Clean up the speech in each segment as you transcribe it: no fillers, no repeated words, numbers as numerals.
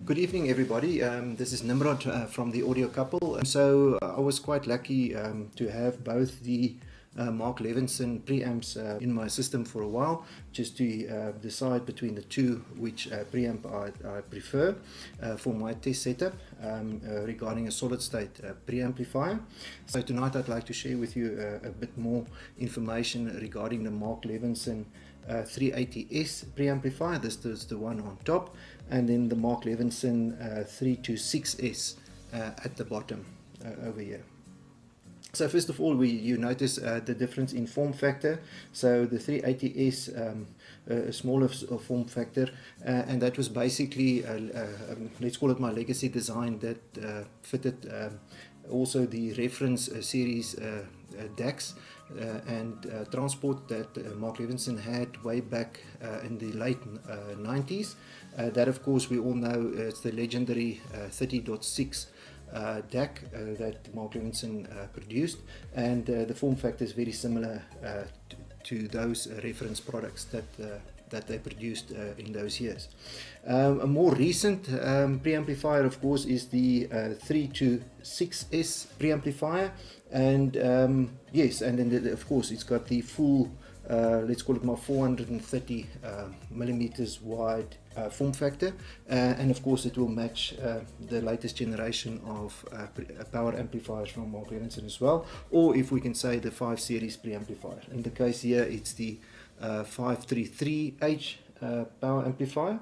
Good evening, everybody. This is Nimrod from the Audio Couple. So I was quite lucky to have both the Mark Levinson preamps in my system for a while, just to decide between the two which preamp I prefer for my test setup regarding a solid-state preamplifier. So tonight I'd like to share with you a bit more information regarding the Mark Levinson 380S preamplifier. This is the one on top, and then the Mark Levinson 326S at the bottom over here. So first of all, you notice the difference in form factor. So the 380S, a smaller form factor, and that was basically, let's call it my legacy design that fitted also the reference series DACs and transport that Mark Levinson had way back in the late 90s. That, of course, we all know it's the legendary 30.6 DAC that Mark Levinson produced, and the form factor is very similar to those reference products that they produced in those years. A more recent preamplifier, of course, is the 326S preamplifier, and yes, and then of course it's got the full let's call it my 430 millimeters wide form factor, and of course it will match the latest generation of power amplifiers from Mark Levinson as well, or if we can say the 5 series preamplifier. In the case here it's the 533H power amplifier.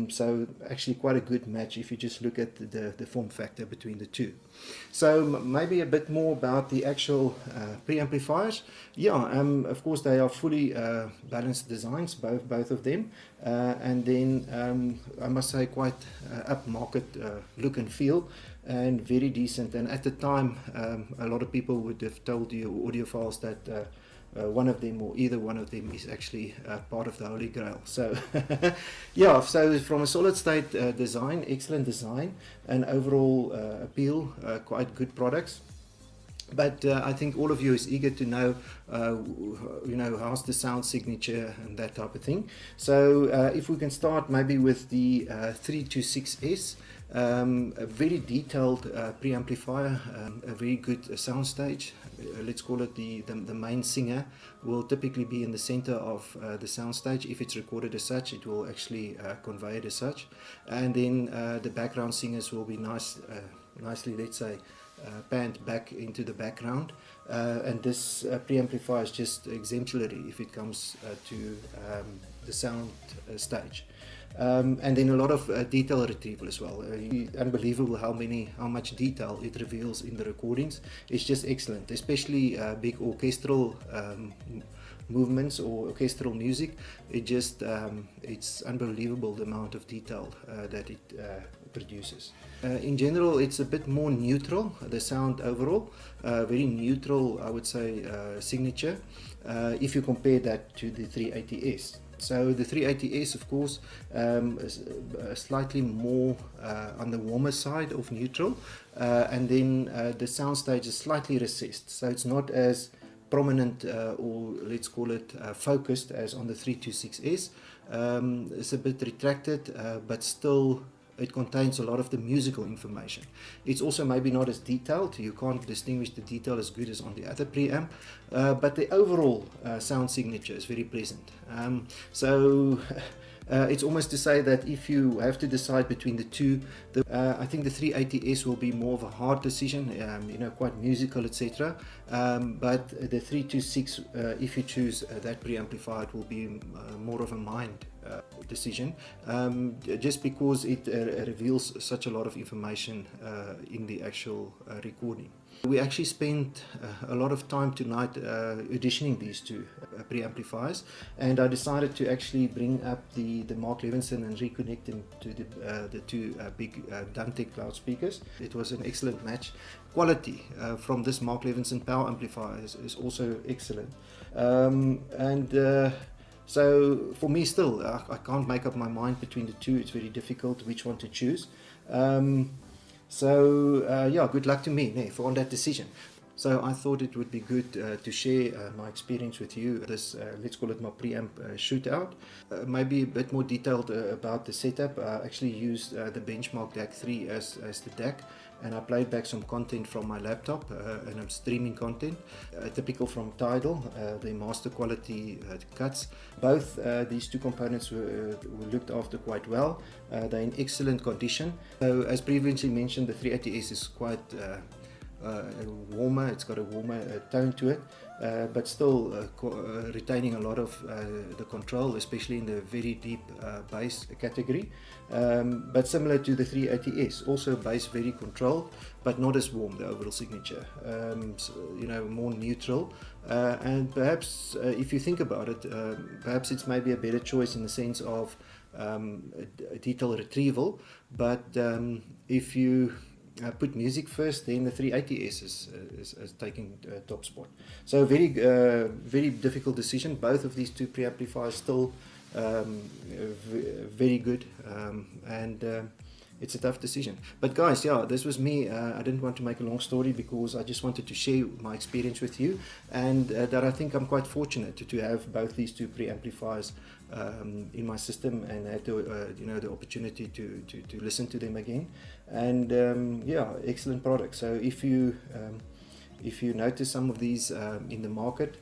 So actually quite a good match if you just look at the form factor between the two. So maybe a bit more about the actual preamplifiers. Yeah, of course they are fully balanced designs, both of them, and then I must say quite upmarket look and feel, and very decent. And at the time a lot of people would have told you, audiophiles, that one of them or either one of them is actually part of the Holy Grail. So yeah, so from a solid state design, excellent design, and overall appeal, quite good products. But I think all of you is eager to know, you know, how's the sound signature and that type of thing. So if we can start maybe with the 326S, a very detailed preamplifier, a very good soundstage. Let's call it the main singer will typically be in the center of the soundstage. If it's recorded as such, it will actually convey it as such, and then the background singers will be nicely, let's say, panned back into the background, and this preamplifier is just exemplary if it comes to the sound stage. And then a lot of detail retrieval as well. Unbelievable how much detail it reveals in the recordings. It's just excellent, especially big orchestral movements or orchestral music. It just it's unbelievable the amount of detail that it produces. In general, it's a bit more neutral, the sound overall, very neutral, I would say, signature, if you compare that to the 380S. So the 380S, of course, is slightly more on the warmer side of neutral, and then the soundstage is slightly recessed, so it's not as prominent or let's call it focused as on the 326S. It's a bit retracted, but still it contains a lot of the musical information. It's also maybe not as detailed. You can't distinguish the detail as good as on the other preamp, but the overall sound signature is very pleasant. So it's almost to say that if you have to decide between the two, I think the 380S will be more of a hard decision, you know, quite musical, etc. But the 326, if you choose that preamplifier, it will be more of a mind decision, just because it reveals such a lot of information in the actual recording. We actually spent a lot of time tonight auditioning these two preamplifiers, and I decided to actually bring up the Mark Levinson and reconnect them to the two big Dantec loudspeakers. It was an excellent match. Quality from this Mark Levinson power amplifier is also excellent, and so for me still, I can't make up my mind between the two. It's very difficult which one to choose. So yeah, good luck to me for on that decision. So I thought it would be good to share my experience with you. This, let's call it my preamp shootout. Maybe a bit more detailed about the setup. I actually used the Benchmark DAC 3 as the DAC, and I played back some content from my laptop, and I'm streaming content, typical from Tidal, the master quality cuts. Both these two components were looked after quite well. They're in excellent condition. So as previously mentioned, the 380S is quite warmer, it's got a warmer tone to it, but still retaining a lot of the control, especially in the very deep bass category, but similar to the 380S, also bass very controlled, but not as warm, the overall signature, so, more neutral, and perhaps if you think about it, perhaps it's maybe a better choice in the sense of detail retrieval, but if you put music first, then the 380S is taking top spot. So very difficult decision. Both of these two preamplifiers still very good, and it's a tough decision. But guys, yeah, this was me. I didn't want to make a long story because I just wanted to share my experience with you, and that I think I'm quite fortunate to have both these two preamplifiers in my system, and had the opportunity to listen to them again, and yeah, excellent product. So if you notice some of these in the market,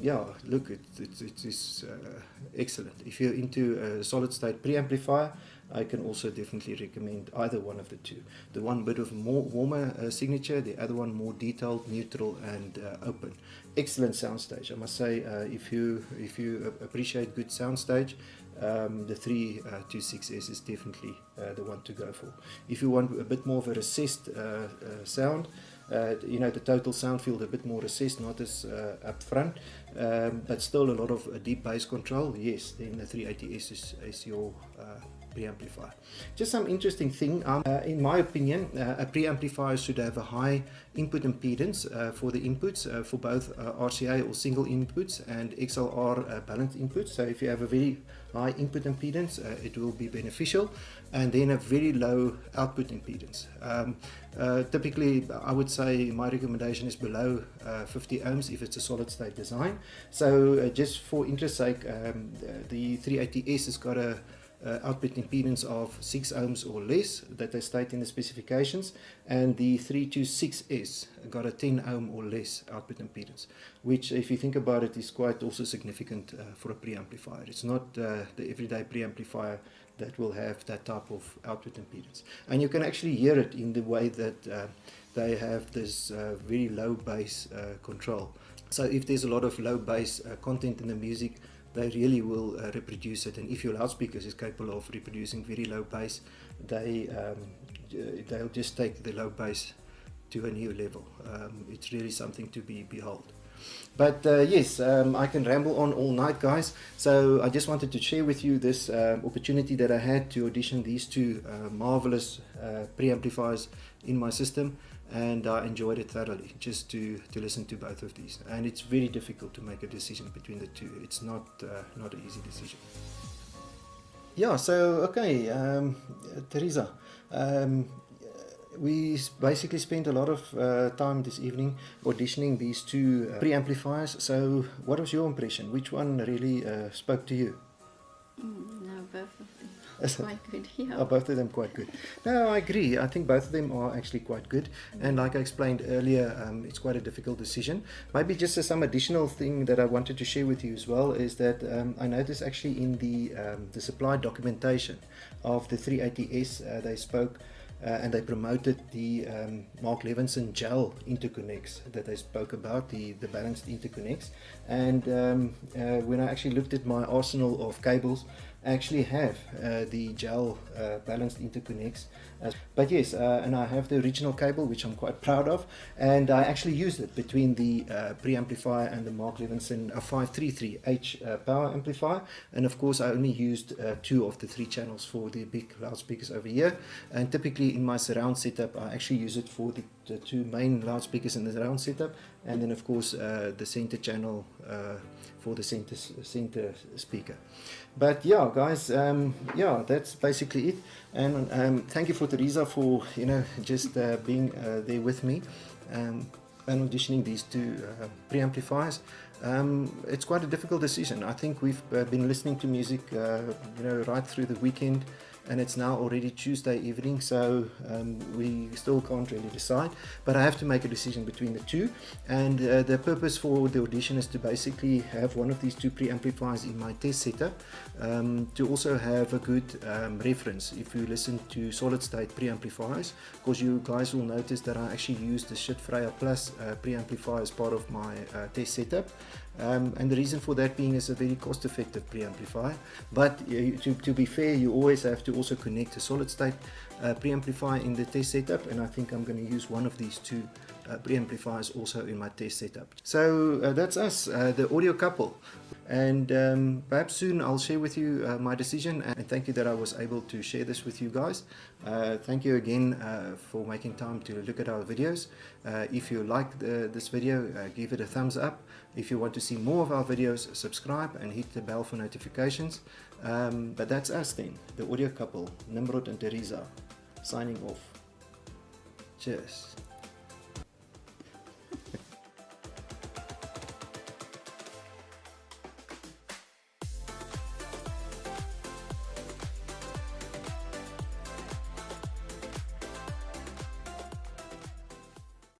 yeah, look, it is excellent. If you're into a solid state preamplifier, I can also definitely recommend either one of the two. The one bit of more warmer signature, the other one more detailed, neutral, and open. Excellent soundstage, I must say. If you appreciate good soundstage, the 326S is definitely the one to go for. If you want a bit more of a recessed sound, the total sound field a bit more recessed, not as up front, but still a lot of deep bass control, yes, then the 380S is your preamplifier. Just some interesting thing, in my opinion, a preamplifier should have a high input impedance for the inputs, for both RCA or single inputs and XLR balanced inputs. So if you have a very high input impedance, it will be beneficial, and then a very low output impedance. Typically, I would say my recommendation is below 50 ohms if it's a solid state design. So just for interest sake, the 380S has got a output impedance of 6 ohms or less that they state in the specifications, and the 326S got a 10 ohm or less output impedance, which, if you think about it, is quite also significant for a preamplifier. It's not the everyday preamplifier that will have that type of output impedance, and you can actually hear it in the way that they have this very low bass control. So if there's a lot of low bass content in the music, they really will reproduce it, and if your loudspeakers is capable of reproducing very low bass, they'll just take the low bass to a new level. It's really something to behold. But yes, I can ramble on all night, guys, so I just wanted to share with you this opportunity that I had to audition these two marvelous preamplifiers in my system, and I enjoyed it thoroughly just to listen to both of these. And it's very difficult to make a decision between the two. It's not an easy decision. Yeah, so okay, Teresa, we basically spent a lot of time this evening auditioning these two preamplifiers. So what was your impression? Which one really spoke to you? No, both of them quite good. Yeah. Oh, both of them quite good. No, I agree. I think both of them are actually quite good. And like I explained earlier, it's quite a difficult decision. Maybe just some additional thing that I wanted to share with you as well is that I noticed actually in the supply documentation of the 380S, they spoke and they promoted the Mark Levinson gel interconnects that they spoke about, the balanced interconnects. And when I actually looked at my arsenal of cables, I actually have the gel balanced interconnects. But yes, and I have the original cable, which I'm quite proud of, and I actually used it between the preamplifier and the Mark Levinson 533H power amplifier. And of course, I only used 2 of the 3 channels for the big loudspeakers over here. And typically in my surround setup, I actually use it for the 2 main loudspeakers in the surround setup, and then of course the center channel for the center speaker. But yeah, guys, yeah, that's basically it. And thank you for Teresa for just being there with me. and auditioning these two preamplifiers. It's quite a difficult decision. I think we've been listening to music right through the weekend, and it's now already Tuesday evening, so we still can't really decide, but I have to make a decision between the two. And the purpose for the audition is to basically have one of these two preamplifiers in my test setup, to also have a good reference if you listen to solid state preamplifiers, because you guys will notice that I actually use the Freya Plus preamplifier as part of my test setup. And the reason for that being is a very cost-effective preamplifier. But to be fair, you always have to also connect a solid-state preamplifier in the test setup, and I think I'm going to use one of these two preamplifiers also in my test setup. So that's us, the audio couple. And perhaps soon I'll share with you my decision, and thank you that I was able to share this with you guys. Thank you again for making time to look at our videos. If you like this video, give it a thumbs up. If you want to see more of our videos, subscribe and hit the bell for notifications. But that's us then, the audio couple, Nimrod and Teresa, signing off. Cheers.